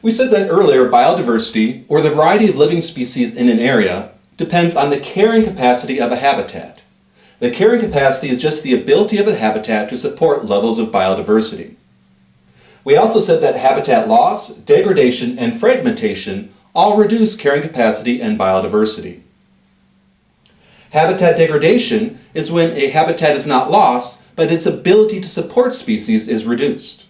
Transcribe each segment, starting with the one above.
We said that earlier biodiversity, or the variety of living species in an area, depends on the carrying capacity of a habitat. The carrying capacity is just the ability of a habitat to support levels of biodiversity. We also said that habitat loss, degradation, and fragmentation all reduce carrying capacity and biodiversity. Habitat degradation is when a habitat is not lost, but its ability to support species is reduced.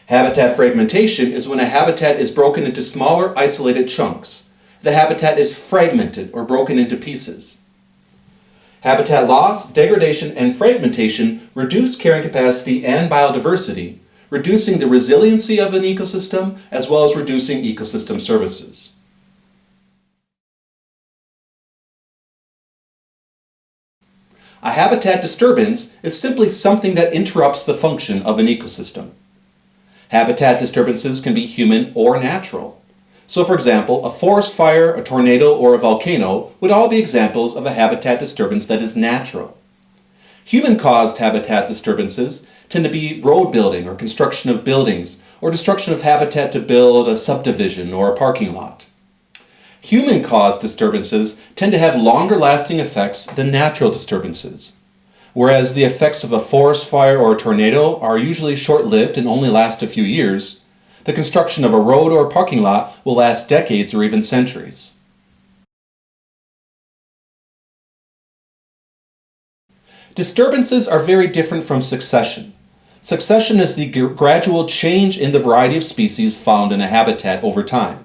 Habitat fragmentation is when a habitat is broken into smaller, isolated chunks. The habitat is fragmented or broken into pieces. Habitat loss, degradation, and fragmentation reduce carrying capacity and biodiversity, reducing the resiliency of an ecosystem as well as reducing ecosystem services. A habitat disturbance is simply something that interrupts the function of an ecosystem. Habitat disturbances can be human or natural. So for example, a forest fire, a tornado, or a volcano would all be examples of a habitat disturbance that is natural. Human-caused habitat disturbances tend to be road building or construction of buildings, or destruction of habitat to build a subdivision or a parking lot. Human-caused disturbances tend to have longer-lasting effects than natural disturbances. Whereas the effects of a forest fire or a tornado are usually short-lived and only last a few years, the construction of a road or a parking lot will last decades or even centuries. Disturbances are very different from succession. Succession is the gradual change in the variety of species found in a habitat over time.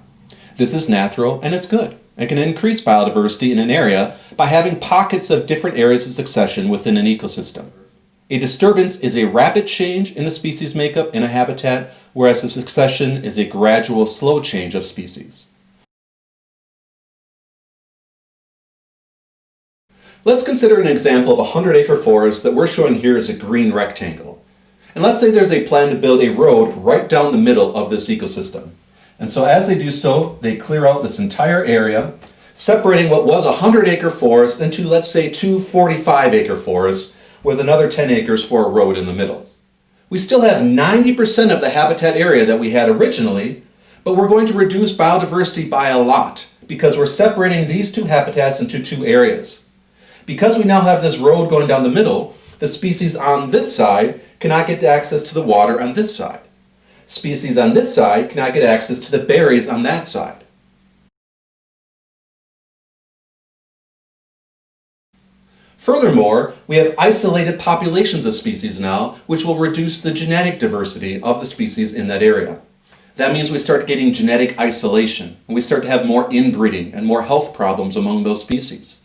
This is natural and it's good. It can increase biodiversity in an area by having pockets of different areas of succession within an ecosystem. A disturbance is a rapid change in a species makeup in a habitat, whereas a succession is a gradual, slow change of species. Let's consider an example of a 100-acre forest that we're showing here as a green rectangle. And let's say there's a plan to build a road right down the middle of this ecosystem. And so as they do so, they clear out this entire area, separating what was a 100-acre forest into, let's say, two 45-acre forests with another 10 acres for a road in the middle. We still have 90% of the habitat area that we had originally, but we're going to reduce biodiversity by a lot because we're separating these two habitats into two areas. Because we now have this road going down the middle, the species on this side cannot get access to the water on this side. Species on this side cannot get access to the berries on that side. Furthermore, we have isolated populations of species now, which will reduce the genetic diversity of the species in that area. That means we start getting genetic isolation, and we start to have more inbreeding and more health problems among those species.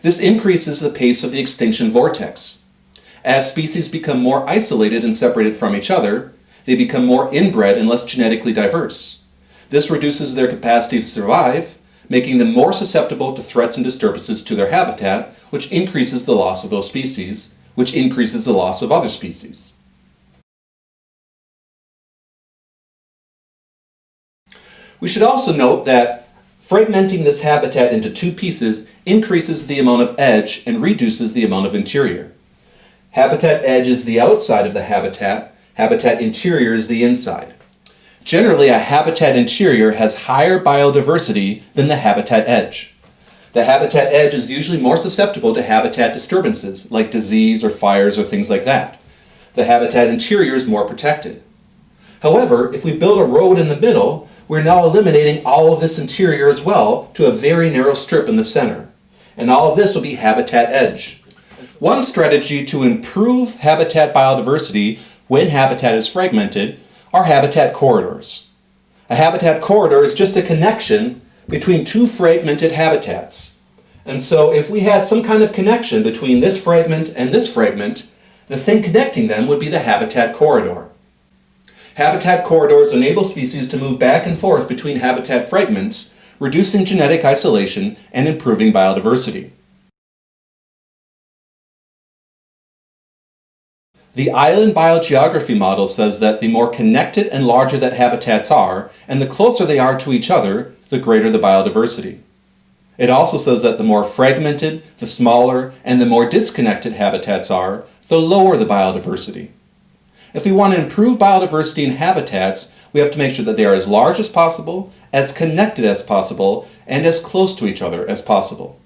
This increases the pace of the extinction vortex. As species become more isolated and separated from each other, they become more inbred and less genetically diverse. This reduces their capacity to survive, making them more susceptible to threats and disturbances to their habitat, which increases the loss of those species, which increases the loss of other species. We should also note that fragmenting this habitat into two pieces increases the amount of edge and reduces the amount of interior. Habitat edge is the outside of the habitat, habitat interior is the inside. Generally, a habitat interior has higher biodiversity than the habitat edge. The habitat edge is usually more susceptible to habitat disturbances, like disease or fires or things like that. The habitat interior is more protected. However, if we build a road in the middle, we're now eliminating all of this interior as well to a very narrow strip in the center. And all of this will be habitat edge. One strategy to improve habitat biodiversity when habitat is fragmented are habitat corridors. A habitat corridor is just a connection between two fragmented habitats. And so if we had some kind of connection between this fragment and this fragment, the thing connecting them would be the habitat corridor. Habitat corridors enable species to move back and forth between habitat fragments, reducing genetic isolation and improving biodiversity. The island biogeography model says that the more connected and larger that habitats are, and the closer they are to each other, the greater the biodiversity. It also says that the more fragmented, the smaller, and the more disconnected habitats are, the lower the biodiversity. If we want to improve biodiversity in habitats, We have to make sure that they are as large as possible, as connected as possible, and as close to each other as possible.